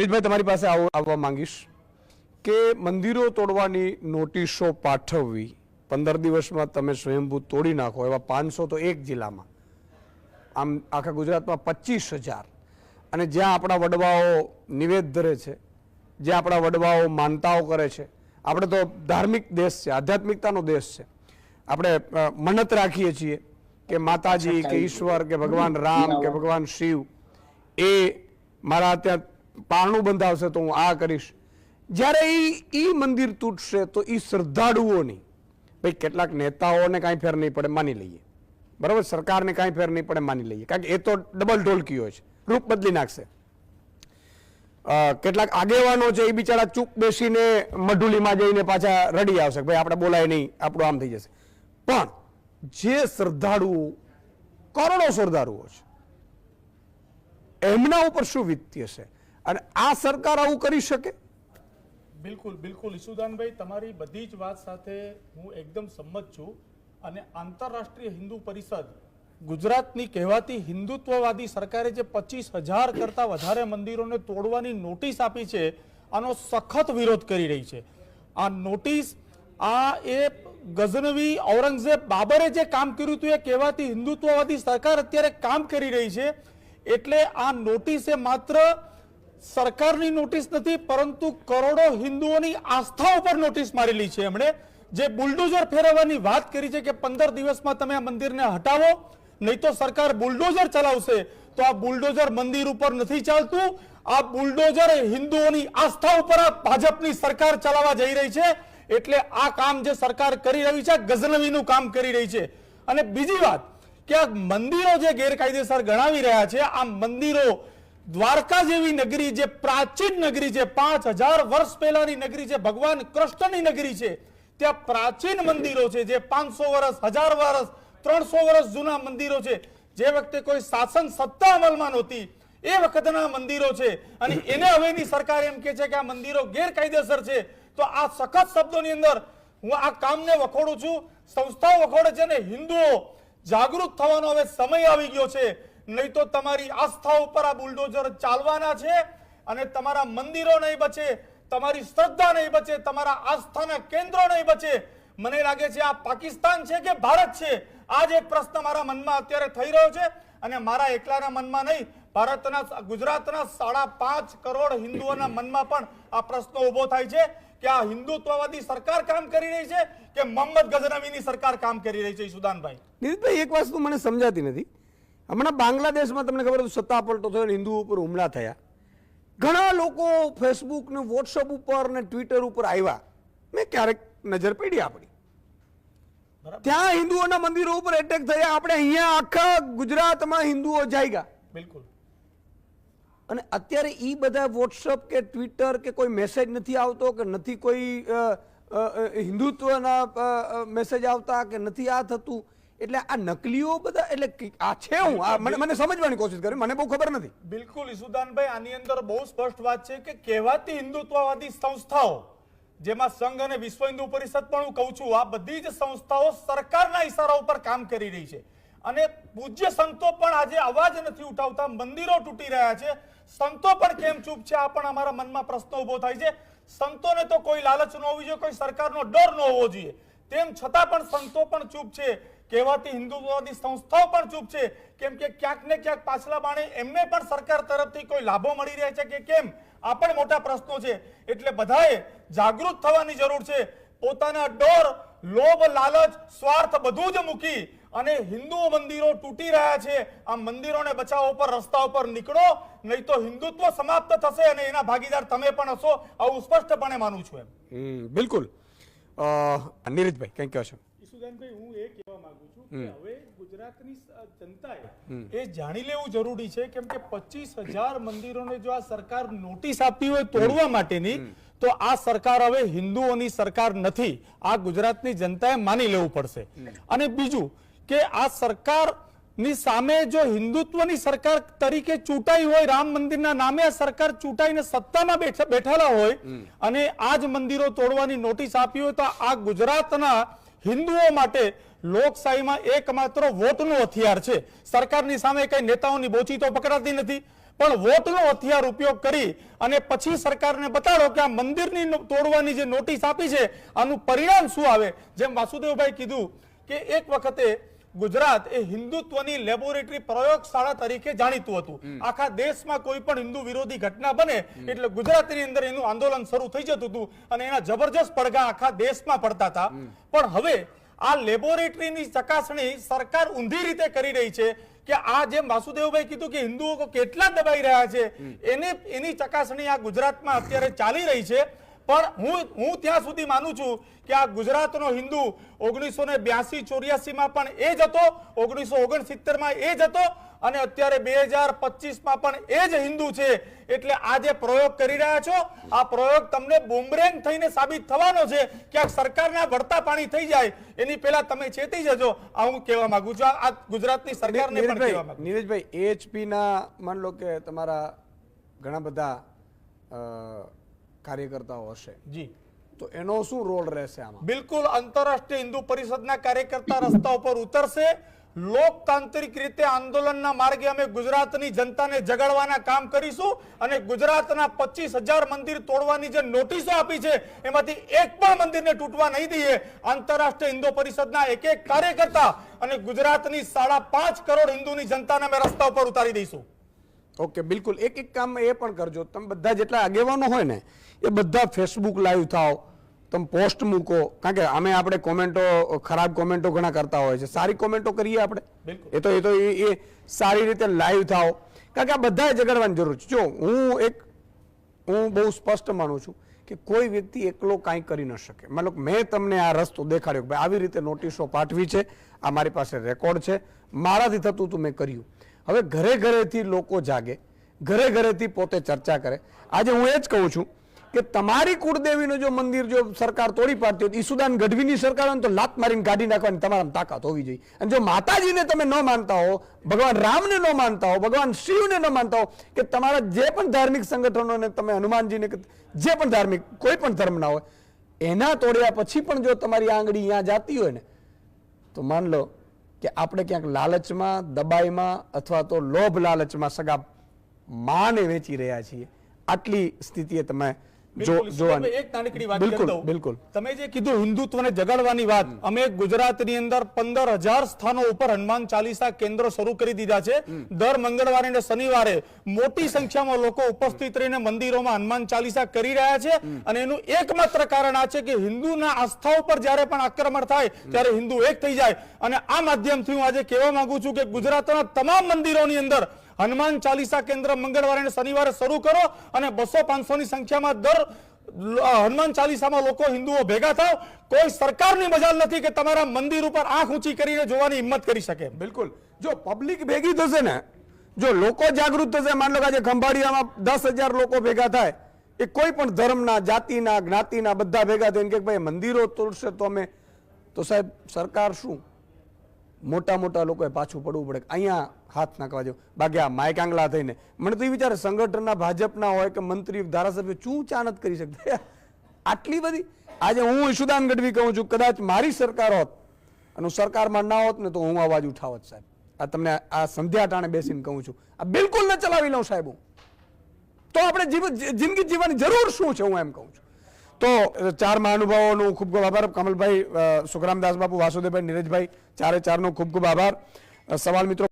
નીરજભાઈ, તમારી પાસે આવવા માંગીશ કે મંદિરો તોડવાની નોટિસો પાઠવવી, 15 દિવસમાં તમે સ્વયંભૂ તોડી નાખો, એવા 500 તો એક જિલ્લામાં, આમ આખા ગુજરાતમાં 25,000, અને જ્યાં આપણા વડવાઓ નિવેદ ધરે છે, જ્યાં આપણા વડવાઓ માનતાઓ કરે છે, આપણે તો ધાર્મિક દેશ છે, આધ્યાત્મિકતાનો દેશ છે, આપણે મન્નત રાખીએ છીએ કે માતાજી કે ઈશ્વર કે ભગવાન રામ કે ભગવાન શિવ એ મારા ત્યાં પારણું બંધાવશે તો હું આ કરીશ. જ્યારે એ મંદિર તૂટશે તો એ શ્રદ્ધાળુઓની, ભાઈ કેટલાક નેતાઓને કાંઈ ફેર નહીં પડે માની લઈએ, બરાબર, સરકારને કાંઈ ફેર નહીં પડે માની લઈએ, કારણ કે એ તો ડબલ ઢોલકીઓ છે, રૂપ બદલી નાખશે. કેટલાક આગેવાનો છે એ બિચારા ચૂપ બેસીને મઢુલીમાં જઈને પાછા રડી આવશે, ભાઈ આપણે બોલાય નહીં, આપણું આમ થઈ જશે. પણ જે શ્રદ્ધાળુઓ, કરોડો શ્રદ્ધાળુઓ છે, એમના ઉપર શું વીતતી હશે? અને આ સરકાર આવું કરી શકે? બિલકુલ બિલકુલ ઈશુદાનભાઈ, તમારી બધી જ વાત સાથે હું એકદમ સંમત છું. અને આંતરરાષ્ટ્રીય હિન્દુ પરિષદ, ગુજરાતની કહેવાતી હિન્દુત્વવાદી સરકારે જે 25,000 કરતા વધારે મંદિરોને તોડવાની નોટિસ આપી છે, આનો સખત વિરોધ કરી રહી છે. આ નોટિસ, એ ગઝનવી ઔરંગઝેબ બાબરે જે કામ કર્યું હતું, એ કહેવાતી હિન્દુત્વવાદી સરકાર અત્યારે કામ કરી રહી છે. એટલે આ નોટિસ એ માત્ર સરકારની નોટિસ નથી, પરંતુ કરોડો હિન્દુઓની આસ્થા ઉપર નોટિસ મારેલી છે. એમણે જે બુલડોઝર ફેરવવાની વાત કરી છે કે 15 દિવસમાં તમે આ મંદિરને હટાવો, નહીં તો સરકાર બુલડોઝર ચલાવશે, તો આ બુલડોઝર મંદિર ઉપર નથી ચાલતું, આ બુલડોઝર હિન્દુઓની આસ્થા ઉપર આ ભાજપની સરકાર ચલાવવા જઈ રહી છે. એટલે આ કામ જે સરકાર કરી રહી છે, ગઝનવીનું કામ કરી રહી છે. અને બીજી વાત કે આ મંદિરો જે ગેરકાયદેસર ગણાવી રહ્યા છે, આ મંદિરો દ્વારકા જેવી નગરી, જે પ્રાચીન નગરી છે, 5000 વર્ષ પહેલાની નગરી છે, ભગવાન કૃષ્ણની નગરી છે, ત્યાં પ્રાચીન મંદિરો છે, જે 500 વર્ષ, 1000 વર્ષ, 300 વર્ષ જૂના મંદિરો છે, જે વખતે કોઈ શાસન સત્તા અમલમાં નહોતી એ વખતના મંદિરો છે. અને એને હવેની સરકાર એમ કે છે કે આ મંદિરો ગેરકાયદેસર છે. તો આ સખત શબ્દોની અંદર હું આ કામને વખોડું છું, સંસ્થાઓ વખોડે છે, અને હિન્દુઓ જાગૃત થવાનો હવે સમય આવી ગયો છે. નહીં તો તમારી આસ્થા ઉપર આ બુલડોઝર ચાલવાના છે, અને તમારા મંદિરો નહીં બચે, તમારી શ્રદ્ધા નહીં બચે, તમારા આસ્થાના કેન્દ્રો નહીં બચે. મને લાગે છે આ પાકિસ્તાન છે કે ભારત છે, આ જ એક પ્રશ્ન મારા મનમાં અત્યારે થઈ રહ્યો છે. અને મારા એકલાના મનમાં નહીં, ભારતના, ગુજરાતના 5.5 કરોડ હિન્દુઓના મનમાં પણ આ પ્રશ્ન ઉભો થાય છે કે આ હિન્દુત્વવાદી સરકાર કામ કરી રહી છે કે મોહમ્મદ ગઝનવીની સરકાર કામ કરી રહી છે. સુદાનભાઈ, નીરજભાઈ, એક વસ્તુ મને સમજાતી નથી. હમણાં બાંગ્લાદેશમાં તમને ખબર હતું, સત્તા પલટો થયો, હિન્દુઓ ઉપર હુમલા થયા. ઘણા લોકો ફેસબુક ને વોટ્સઅપ ઉપર ને ટ્વિટર ઉપર આવ્યા, મેં ક્યારેક નજર પડી આપણી, ત્યાં હિન્દુઓના મંદિરો ઉપર એટેક થયા. આપણે અહીંયા આખા ગુજરાતમાં હિન્દુઓ જાગ્યા. બિલકુલ. અને અત્યારે ઈ બધા વોટ્સઅપ કે ટ્વિટર કે કોઈ મેસેજ નથી આવતો, કે નથી કોઈ હિન્દુત્વના મેસેજ આવતા, કે નથી આ થતું. એટલે આ નકલીઓ બધા, એટલે આ છે હું મને સમજવાની કોશિશ કરી, મને બહુ ખબર નથી. બિલકુલ ઈશુદાનભાઈ, આની અંદર બહુ સ્પષ્ટ વાત છે કે કહેવાતી હિન્દુત્વવાદી સંસ્થાઓ, જેમાં સંઘ અને વિશ્વ હિન્દુ પરિષદ પણ હું કહું છું, આ બધી જ સંસ્થાઓ સરકારના ઈશારા ઉપર કામ કરી રહી છે. અને પૂજ્ય સંતો પણ આજે અવાજ નથી ઉઠાવતા, મંદિરો તૂટી રહ્યા છે, સંતો પણ કેમ ચૂપ છે? આ પણ અમારા મનમાં પ્રશ્ન ઉભો થાય છે. સંતોને તો કોઈ લાલચ ન હોવી જોઈએ, કોઈ સરકારનો ડર ન હોવો જોઈએ, તેમ છતાં પણ સંતો પણ ચૂપ છે, કહેવાતી હિન્દુત્વવાદી સંસ્થાઓ પણ ચૂપ છે. કેમ કે ક્યાંક ને ક્યાંક પાછલા બાણે એમને પણ સરકાર તરફથી કોઈ લાભો મળી રહ્યા છે કે કેમ? આ પણ મોટા પ્રશ્નો છે. એટલે બધાએ જાગૃત થવાની જરૂર છે. પોતાના ડર, લોભ, લાલચ, સ્વાર્થ બધું જ મૂકી અને હિન્દુ મંદિરો તૂટી રહ્યા છે, આ મંદિરોને બચાવવા ઉપર રસ્તા ઉપર નીકળો, નહીં તો હિન્દુત્વ સમાપ્ત થશે અને એના ભાગીદાર તમે પણ હશો. આવું સ્પષ્ટપણે માનું છું. બિલકુલ. નીરજભાઈ, કંઈ કહો છો? ઈશુદાનભાઈ, હું એ કહેવા માંગુ છું કે હવે ગુજરાતની જનતાએ એ જાણી લેવું જરૂરી છે, કેમ કે 25,000 મંદિરોને જો આ સરકાર નોટિસ આપી હોય તોડવા માટેની, તો આ સરકાર હવે હિન્દુઓની સરકાર નથી. આ ગુજરાતની જનતાએ માની લેવું પડશે. અને બીજું કે આ સરકારની સામે જો હિન્દુત્વની સરકાર તરીકે ચૂંટાઈ હોય, રામ મંદિરના નામે આ સરકાર ચૂંટાઈને સત્તામાં બેઠેલા હોય અને આ જ મંદિરો તોડવાની નોટિસ આપી હોય, તો આ ગુજરાતના હિન્દુઓ માટે લોકશાહીમાં એકમાત્ર વોટનું હથિયાર છે. સરકારની સામે કઈ નેતાઓની બોચી તો પકડાતી નથી, પણ વોટનો હથિયાર ઉપયોગ કરી અને પછી સરકારને બતાડો કે આ મંદિરની તોડવાની જે નોટિસ આપી છે આનું પરિણામ શું આવે. જેમ વાસુદેવભાઈ કીધું કે એક વખતે ગુજરાત એ હિન્દુત્વની લેબોરેટરી પ્રયોગશાળા તરીકે જાણીતું હતું. આખા દેશમાં કોઈ પણ હિન્દુ વિરોધી ઘટના બને એટલે ગુજરાતની અંદર એનું આંદોલન શરૂ થઈ જતું હતું અને એના જબરજસ્ત પડઘા આખા દેશમાં પડતા હતા. પણ હવે આ લેબોરેટરીની ચકાસણી સરકાર ઊંધી રીતે કરી રહી છે કે આ જેમ વાસુદેવભાઈ કીધું કે હિન્દુઓ કેટલા દબાઈ રહ્યા છે એની ચકાસણી આ ગુજરાતમાં અત્યારે ચાલી રહી છે. પણ હું ત્યાં સુધી માનું છું કે આ ગુજરાતનો હિન્દુ 1982-84 માં પણ એ જ હતો, 1969 માં એ જ હતો અને અત્યારે 2025 માં પણ એ જ હિન્દુ છે. એટલે આ જે પ્રયોગ કરી રહ્યા છો આ પ્રયોગ તમને બુમરેંગ થઈને સાબિત થવાનો છે. ક્યાંક સરકારના વળતા પાણી થઈ જાય એની પહેલા તમે ચેતી જજો. આ હું કહેવા માંગુ છું, આ ગુજરાતની સરકારને પણ કહેવા માંગુ છું. નીરજભાઈ, AHP ના માન લો કે તમારા ઘણા બધા કાર્યકર્તાઓ હશે જી, તો એનો શું રોલ રહેશે આમાં? બિલકુલ આંતરરાષ્ટ્રીય હિન્દુ પરિષદના કાર્યકર્તા રસ્તા ઉપર ઉતરશે. લોકતાંત્રિક રીતે આંદોલનના માર્ગે અમે ગુજરાતની જનતાને જગાડવાના કામ કરીશું અને ગુજરાતના 25,000 મંદિર તોડવાની જે નોટિસો આપી છે એમાંથી એક પણ મંદિરને તૂટવા નહીં દઈએ. આંતરરાષ્ટ્રીય હિન્દુ પરિષદના એક એક કાર્યકર્તા અને ગુજરાતની 5.5 કરોડ હિન્દુની જનતાને અમે રસ્તા ઉપર ઉતારી દઈશું. ઓકે, બિલકુલ. એક એક કામ એ પણ કરજો. તમે બધા જેટલા આગેવાનો હોય ને એ બધા ફેસબુક લાઈવ થાવ, તમે પોસ્ટ મૂકો. કારણ કે આપણે કોમેન્ટો, ખરાબ કોમેન્ટો ઘણા કરતા હોય છે, સારી કોમેન્ટો કરીએ આપણે. એ સારી રીતે લાઈવ થાવ, કારણ કે આ બધાએ જગાડવાની જરૂર છે. જો હું બહુ સ્પષ્ટ માનું છું કે કોઈ વ્યક્તિ એકલો કાંઈ કરી ન શકે. મતલબ મેં તમને આ રસ્તો દેખાડ્યો કે ભાઈ આવી રીતે નોટિસો પાઠવી છે, આ મારી પાસે રેકોર્ડ છે, મારાથી થતું હતું મેં કર્યું. હવે ઘરે ઘરેથી લોકો જાગે, ઘરે ઘરેથી પોતે ચર્ચા કરે. આજે હું એ જ કહું છું કે તમારી કુળદેવીનું જો મંદિર જો સરકાર તોડી પાડતી હોય, ઈસુદાન ગઢવીની સરકાર હોય તો લાત મારીને કાઢી નાખવાની તમારામાં તાકાત હોવી જોઈએ. અને જો માતાજીને તમે ન માનતા હો, ભગવાન રામને ન માનતા હો, ભગવાન શિવને ન માનતા હો, કે તમારા જે પણ ધાર્મિક સંગઠનોને તમે હનુમાનજીને જે પણ ધાર્મિક કોઈ પણ ધર્મના હોય એના તોડ્યા પછી પણ જો તમારી આંગળી અહીંયા જાતી હોય ને તો માન લો કે આપણે ક્યાંક લાલચમાં, દબાઈમાં અથવા તો લોભ લાલચમાં સગા માને વેચી રહ્યા છીએ. આટલી સ્થિતિએ તમે એક નાનકડી વાત કરી દઉં. બિલકુલ. તમે જે કીધું હિન્દુત્વને જગાડવાની વાત, અમે ગુજરાતની અંદર 15,000 સ્થાનો ઉપર હનુમાન ચાલીસા કેન્દ્ર શરૂ કરી દીધા છે. દર મંગળવારે અને શનિવારે મોટી સંખ્યામાં લોકો ઉપસ્થિત રહીને મંદિરોમાં હનુમાન ચાલીસા કરી રહ્યા છે અને એનું એકમાત્ર કારણ આ છે કે હિન્દુના આસ્થા ઉપર જ્યારે પણ આક્રમણ થાય ત્યારે હિન્દુ એક થઈ જાય. અને આ માધ્યમથી હું આજે કહેવા માંગુ છું કે ગુજરાતના તમામ મંદિરોની અંદર હનુમાન ચાલીસા કેન્દ્ર મંગળવારે અને શનિવારે શરૂ કરો અને 200-500 ની સંખ્યામાં દર હનુમાન ચાલીસામાં લોકો હિન્દુઓ ભેગા થાવ. કોઈ સરકારની મજાલ નથી કે તમારા મંદિર ઉપર આંખ ઊંચી કરીને જોવાની હિંમત કરી શકે. બિલકુલ. જો પબ્લિક ભેગી થશે ને, જો લોકો જાગૃત થશે, માન લો કે આજે ખંભાળિયામાં 10,000 લોકો ભેગા થાય, એ કોઈ પણ ધર્મના, જાતિના, જ્ઞાતિના બધા ભેગા થઈને કે ભાઈ મંદિરો તોડશે તો સાહેબ સરકાર શું, મોટા મોટા લોકોએ પાછું પડવું પડે, અહીંયા હાથ નાખવા જેવું. બાકી આ માઇક આંગલા થઈને મને તો એ વિચારે સંગઠનના ભાજપના હોય કે મંત્રી, ધારાસભ્ય શું ચા નથી કરી શકતા આટલી બધી. આજે હું ઈશુદાન ગઢવી કહું છું, કદાચ મારી સરકાર હોત અને સરકારમાં ના હોત ને તો હું અવાજ ઉઠાવત સાહેબ. આ તમને આ સંધ્યા ટાણે બેસીને કહું છું, આ બિલકુલ ન ચલાવી લઉં સાહેબ હું, તો આપણે જિંદગી જીવવાની જરૂર શું છે હું એમ કહું છું. તો 4 મહાનુભાવોનો ખૂબ ખૂબ આભાર. કમલભાઈ, સુખરામદાસ બાપુ, વાસુદેવભાઈ, નીરજભાઈ, ચારે ચારનો ખૂબ ખૂબ આભાર. સવાલ મિત્રો